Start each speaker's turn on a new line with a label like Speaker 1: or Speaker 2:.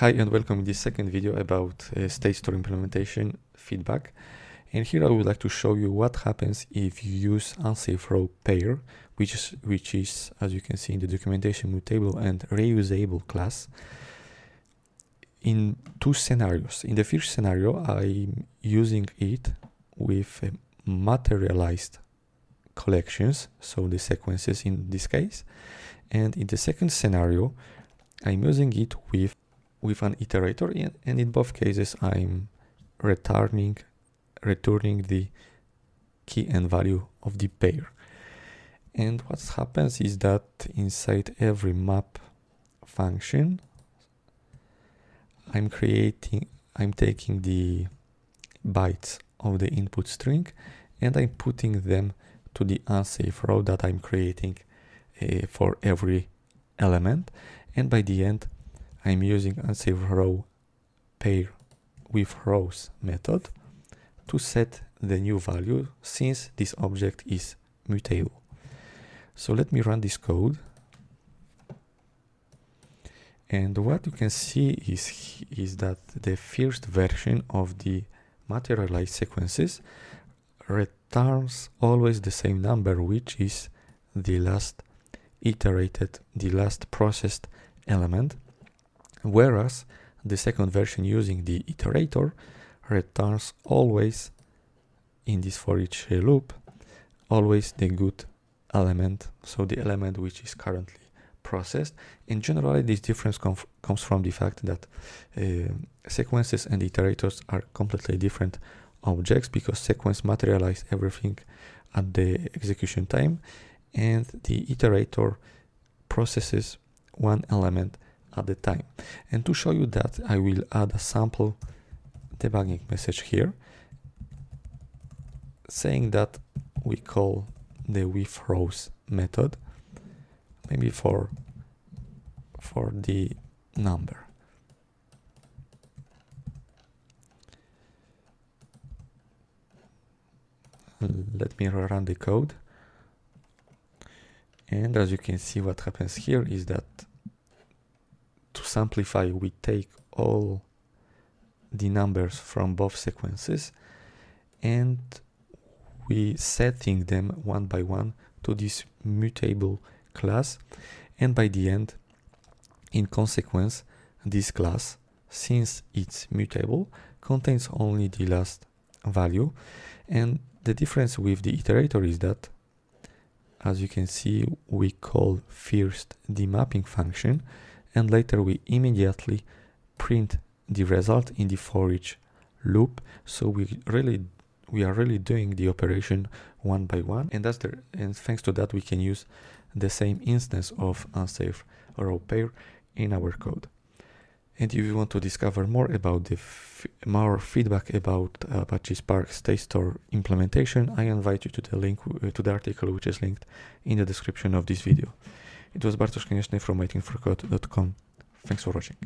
Speaker 1: Hi and welcome in this second video about state store implementation feedback. And here I would like to show you what happens if you use UnsafeRowPair, which is, as you can see in the documentation, mutable and reusable class, in two scenarios. In the first scenario, I'm using it with materialized collections, so the sequences in this case. And in the second scenario, I'm using it with an iterator, and in both cases I'm returning the key and value of the pair. And what happens is that inside every map function, I'm taking the bytes of the input string and I'm putting them to the unsafe row that I'm creating for every element. And by the end, I'm using UnsafeRowPair with rows method to set the new value, since this object is mutable. So let me run this code. And what you can see is that the first version of the materialized sequences returns always the same number, which is the last iterated, the last processed element. Whereas the second version using the iterator returns always, in this for each loop, always the good element, so the element which is currently processed. And generally this difference comes from the fact that sequences and iterators are completely different objects, because sequence materialize everything at the execution time and the iterator processes one element at the time. And to show you that, I will add a sample debugging message here saying that we call the with rows method maybe for the number. Let me run the code. And as you can see, what happens here is that, to simplify, we take all the numbers from both sequences and we setting them one by one to this mutable class. And by the end, in consequence, this class, since it's mutable, contains only the last value. And the difference with the iterator is that, as you can see, we call first the mapping function and later we immediately print the result in the for each loop. So we are really doing the operation one by one, and thanks to that we can use the same instance of UnsafeRowPair in our code. And if you want to discover more about more feedback about Apache Spark State Store implementation, I invite you to the link to the article which is linked in the description of this video. It was Bartosz Konieczny from waitingforcode.com. Thanks for watching.